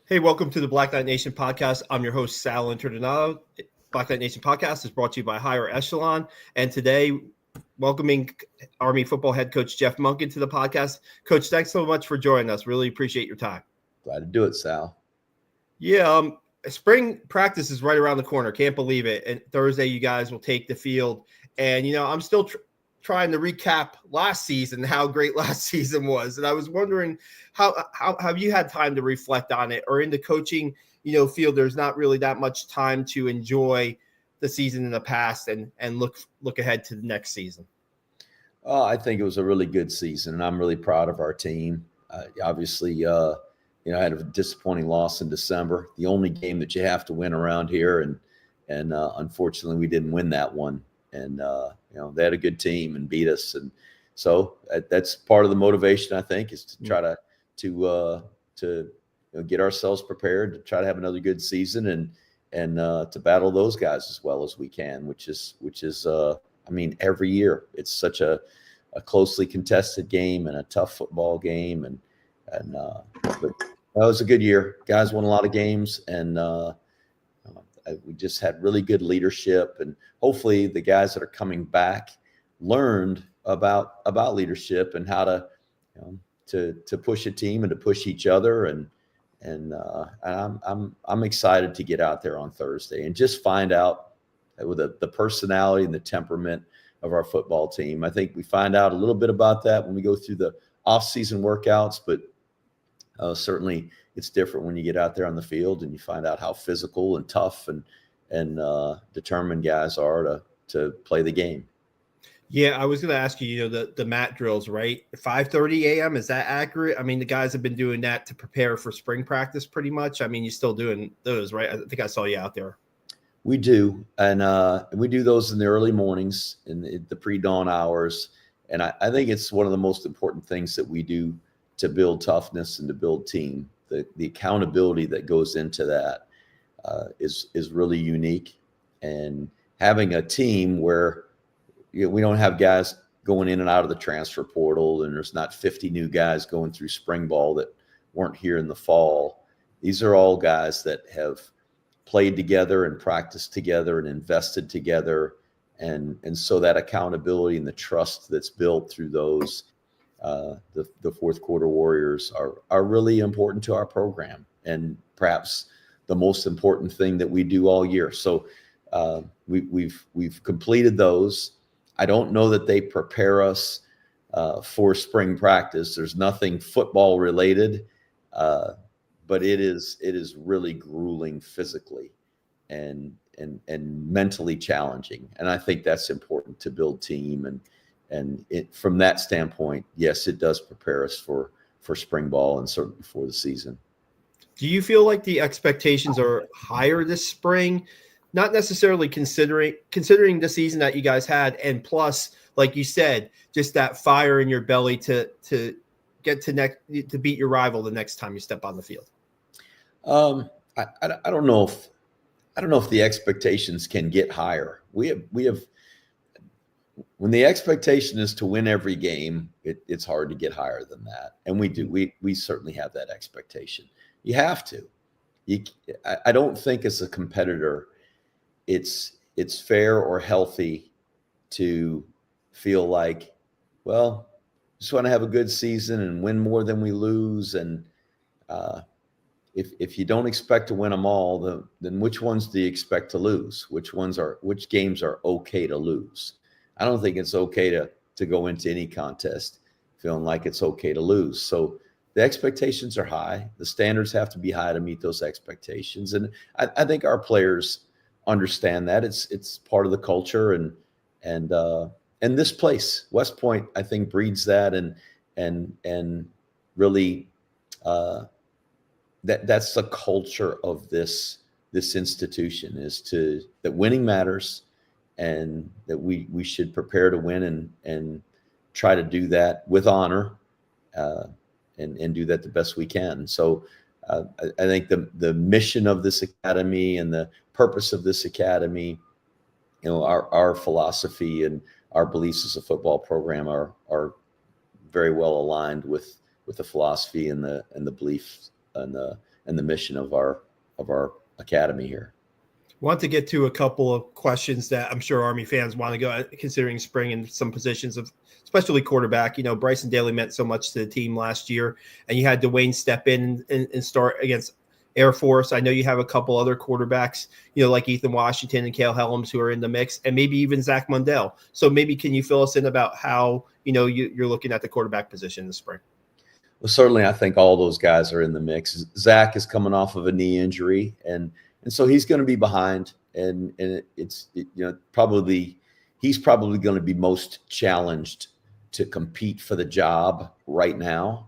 Hey, welcome to the Black Knight Nation podcast. I'm your host, Sal Interdonato. Black Knight Nation podcast is brought to you by Higher Echelon. And today, welcoming Army football head coach Jeff Monken to the podcast. Coach, thanks so much for joining us. Really appreciate your time. Glad to do it, Sal. Yeah, spring practice is right around the corner. Can't believe it. And Thursday, you guys will take the field. And, I'm still trying to recap last season, how great last season was. And I was wondering, how have you had time to reflect on it? Or in the coaching, field, there's not really that much time to enjoy the season in the past and look ahead to the next season. I think it was a really good season, and I'm really proud of our team. Obviously, I had a disappointing loss in December, the only game that you have to win around here, and unfortunately, we didn't win that one. And they had a good team and beat us, and so that's part of the motivation, I think, is to try to get ourselves prepared to try to have another good season and to battle those guys as well as we can, which is every year it's such a closely contested game and a tough football game, but that was a good year. Guys won a lot of games, and we just had really good leadership, and hopefully the guys that are coming back learned about leadership and how to push a team and to push each other. And I'm excited to get out there on Thursday and just find out with the personality and the temperament of our football team. I think we find out a little bit about that when we go through the off-season workouts, but certainly it's different when you get out there on the field and you find out how physical and tough and determined guys are to play the game. Yeah, I was going to ask you, the mat drills, right? 5:30 a.m., is that accurate? I mean, the guys have been doing that to prepare for spring practice pretty much. I mean, you're still doing those, right? I think I saw you out there. We do, and we do those in the early mornings, in the pre-dawn hours. And I think it's one of the most important things that we do to build toughness and to build team. The accountability that goes into that is really unique. And having a team where we don't have guys going in and out of the transfer portal, and there's not 50 new guys going through spring ball that weren't here in the fall. These are all guys that have played together and practiced together and invested together. And so that accountability and the trust that's built through those, the fourth quarter warriors are really important to our program, and perhaps the most important thing that we do all year. So we've completed those. I don't know that they prepare us for spring practice. There's nothing football related, but it is really grueling physically and mentally challenging. And I think that's important to build team. And from that standpoint, yes, it does prepare us for spring ball and certainly for the season. Do you feel like the expectations are higher this spring? Not necessarily considering the season that you guys had, and plus, like you said, just that fire in your belly to get to beat your rival the next time you step on the field. I don't know if the expectations can get higher. We have when the expectation is to win every game, it's hard to get higher than that, and we do. We certainly have that expectation. You have to. I don't think as a competitor, it's fair or healthy to feel like, well, just want to have a good season and win more than we lose. And if you don't expect to win them all, then which ones do you expect to lose? Which games are okay to lose? I don't think it's okay to go into any contest feeling like it's okay to lose. So the expectations are high. The standards have to be high to meet those expectations. And I think our players understand that. It's part of the culture, and this place, West Point, I think breeds that, and really that's the culture of this institution, that winning matters, and that we should prepare to win and try to do that with honor, and do that the best we can. So I think the mission of this academy and the purpose of this academy, our philosophy and our beliefs as a football program are very well aligned with the philosophy and the beliefs and the mission of our academy here. Want to get to a couple of questions that I'm sure Army fans want to go considering spring in some positions of, especially quarterback. You know, Bryson Daly meant so much to the team last year, and you had Dwayne step in and start against Air Force. I know you have a couple other quarterbacks, you know, like Ethan Washington and Cale Helms who are in the mix, and maybe even Zach Mundell. So maybe can you fill us in about how, you know, you're looking at the quarterback position this spring? Well, certainly I think all those guys are in the mix. Zach is coming off of a knee injury, and so he's going to be behind, and it's you know, he's probably going to be most challenged to compete for the job right now.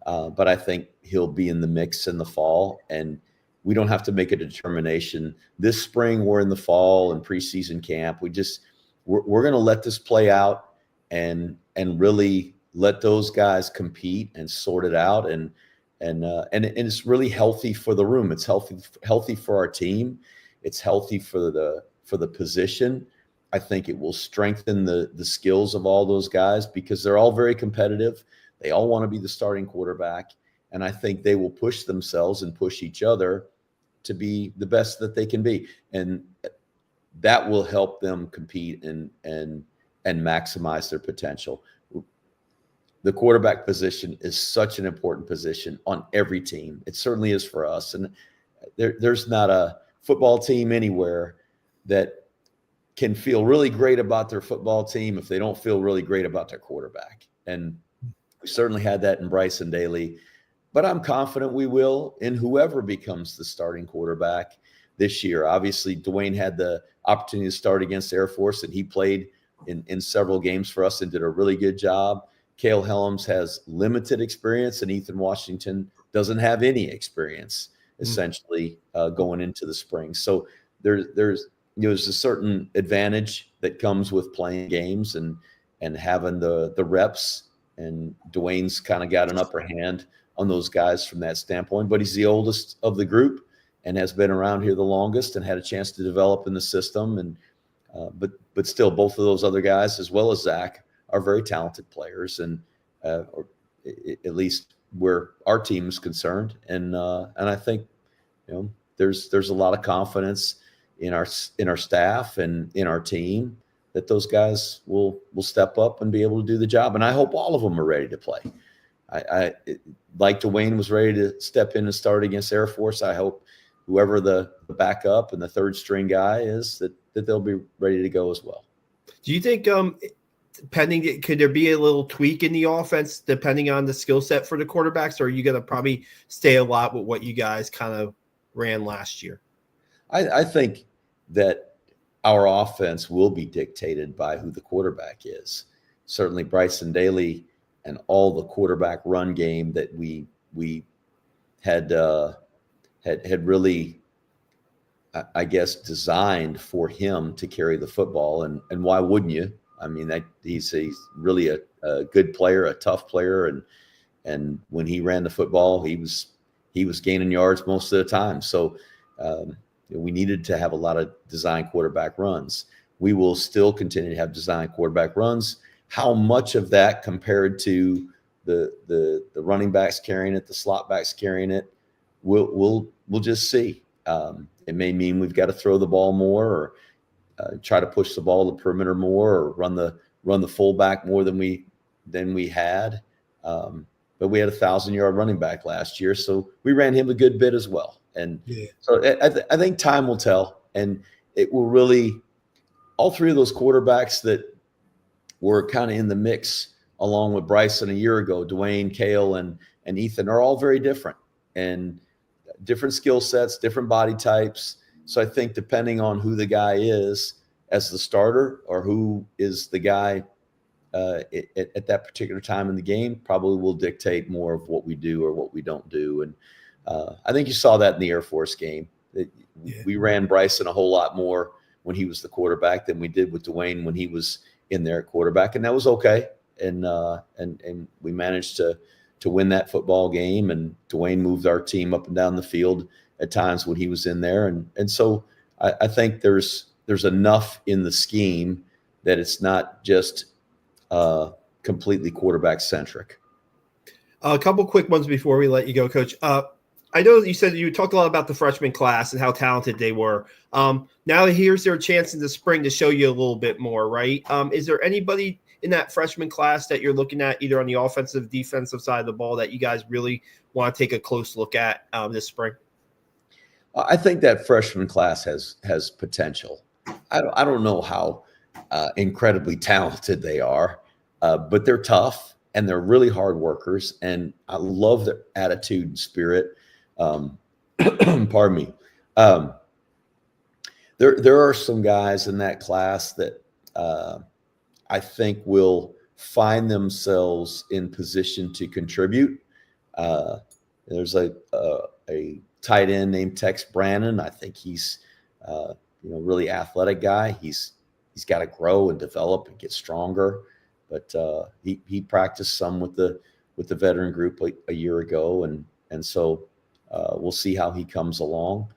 But I think he'll be in the mix in the fall, and we don't have to make a determination this spring. We're in the fall and preseason camp. We're going to let this play out and really let those guys compete and sort it out. And it's really healthy for the room. It's healthy for our team. It's healthy for the position. I think it will strengthen the skills of all those guys because they're all very competitive. They all want to be the starting quarterback. And I think they will push themselves and push each other to be the best that they can be. And that will help them compete and maximize their potential. The quarterback position is such an important position on every team. It certainly is for us. And there's not a football team anywhere that can feel really great about their football team if they don't feel really great about their quarterback. And we certainly had that in Bryson Daly. But I'm confident we will in whoever becomes the starting quarterback this year. Obviously, Dwayne had the opportunity to start against Air Force, and he played in several games for us and did a really good job. Cale Helms has limited experience, and Ethan Washington doesn't have any experience, essentially, going into the spring. So there's a certain advantage that comes with playing games and having the reps. And Dwayne's kind of got an upper hand on those guys from that standpoint. But he's the oldest of the group and has been around here the longest and had a chance to develop in the system. And but still, both of those other guys, as well as Zach, are very talented players, and or at least where our team is concerned. And I think, you know, there's a lot of confidence in our staff and in our team that those guys will step up and be able to do the job. And I hope all of them are ready to play. I like Dwayne was ready to step in and start against Air Force. I hope whoever the backup and the third string guy is, that they'll be ready to go as well. Do you think could there be a little tweak in the offense depending on the skill set for the quarterbacks, or are you going to probably stay a lot with what you guys kind of ran last year? I think that our offense will be dictated by who the quarterback is. Certainly Bryson Daly and all the quarterback run game that we had really, I guess, designed for him to carry the football. And why wouldn't you? I mean, he's really a good player, a tough player. And when he ran the football, he was gaining yards most of the time. So we needed to have a lot of design quarterback runs. We will still continue to have design quarterback runs. How much of that compared to the running backs carrying it, the slot backs carrying it, we'll just see. It may mean we've got to throw the ball more, or try to push the ball to the perimeter more, or run the fullback more than we had. But we had a 1,000-yard running back last year, so we ran him a good bit as well. And so I think time will tell, and it will really, all three of those quarterbacks that were kind of in the mix along with Bryson a year ago, Dwayne, Cale, and Ethan, are all very different and different skill sets, different body types. So I think depending on who the guy is as the starter, or who is the guy at that particular time in the game, probably will dictate more of what we do or what we don't do. And I think you saw that in the Air Force game. We ran Bryson a whole lot more when he was the quarterback than we did with Dwayne when he was in there at quarterback, and that was okay. And we managed to win that football game. And Dwayne moved our team up and down the field at times when he was in there. And so I think there's enough in the scheme that it's not just completely quarterback centric. A couple quick ones before we let you go, Coach. I know you said you talked a lot about the freshman class and how talented they were. Now here's their chance in the spring to show you a little bit more, right? Is there anybody in that freshman class that you're looking at either on the offensive, defensive side of the ball that you guys really want to take a close look at this spring? I think that freshman class has potential. I don't know how incredibly talented they are, but they're tough and they're really hard workers. And I love their attitude and spirit. Pardon me. There are some guys in that class that I think will find themselves in position to contribute. There's a tight end named Tex Brannon. I think he's really athletic guy. He's got to grow and develop and get stronger. But he practiced some with the veteran group a year ago, and so we'll see how he comes along.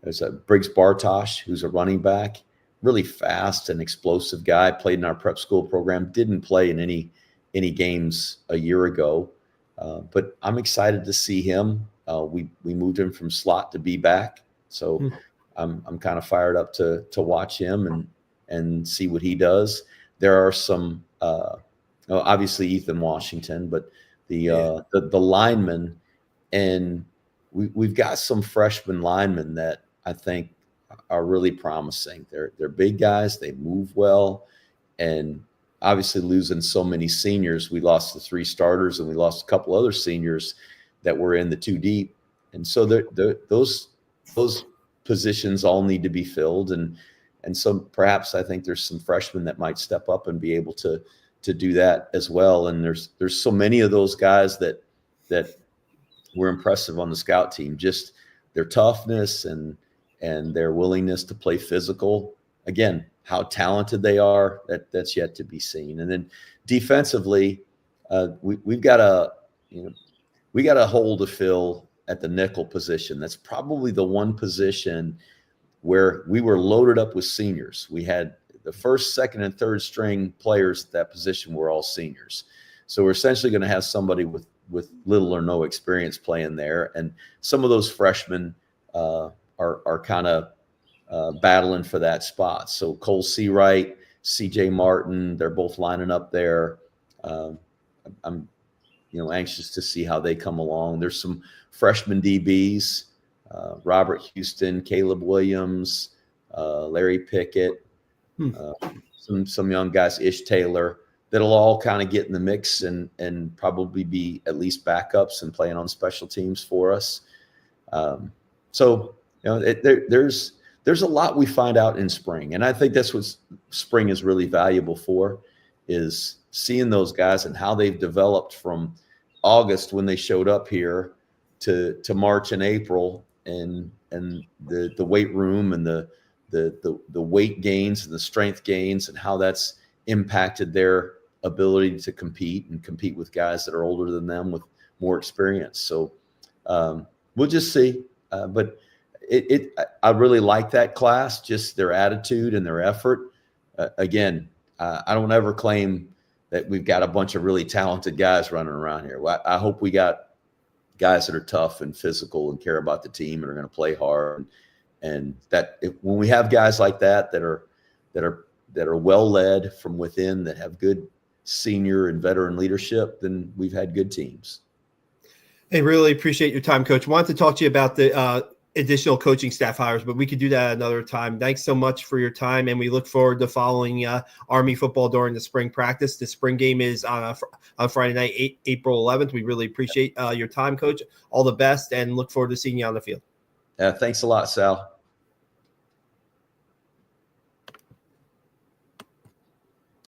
There's a Briggs Bartosh, who's a running back, really fast and explosive guy. Played in our prep school program. Didn't play in any games a year ago, but I'm excited to see him. We moved him from slot to be back, so I'm kind of fired up to watch him and see what he does. There are some obviously Ethan Washington, but the linemen, and we've got some freshman linemen that I think are really promising. They're big guys. They move well, and obviously losing so many seniors, we lost the 3 starters and we lost a couple other seniors that were in the 2 deep, and so those positions all need to be filled, and so perhaps I think there's some freshmen that might step up and be able to do that as well. And there's so many of those guys that were impressive on the scout team, just their toughness and their willingness to play physical. Again, how talented they are, that's yet to be seen. And then defensively, we've got a hole to fill at the nickel position. That's probably the one position where we were loaded up with seniors. We had the first, second, and third string players at that position were all seniors. So we're essentially going to have somebody with little or no experience playing there. And some of those freshmen are kind of battling for that spot. So Cole Seawright, CJ Martin, they're both lining up there. I'm anxious to see how they come along. There's some freshman DBs, Robert Houston, Caleb Williams, Larry Pickett, some young guys, Ish Taylor, that'll all kind of get in the mix and probably be at least backups and playing on special teams for us. So there's a lot we find out in spring, and I think that's what spring is really valuable for, is seeing those guys and how they've developed from August when they showed up here to March and April, and the weight room and the weight gains and the strength gains, and how that's impacted their ability to compete with guys that are older than them with more experience. So we'll just see. But I really like that class, just their attitude and their effort. Again, I don't ever claim that we've got a bunch of really talented guys running around here. I hope we got guys that are tough and physical and care about the team and are going to play hard. And that when we have guys like that are well led from within, that have good senior and veteran leadership, then we've had good teams. Hey, really appreciate your time, Coach. Wanted to talk to you about the additional coaching staff hires, but we could do that another time. Thanks so much for your time, and we look forward to following Army football during the spring practice. The spring game is on Friday night, April 11th. We really appreciate your time, Coach. All the best, and look forward to seeing you on the field. Thanks a lot, Sal.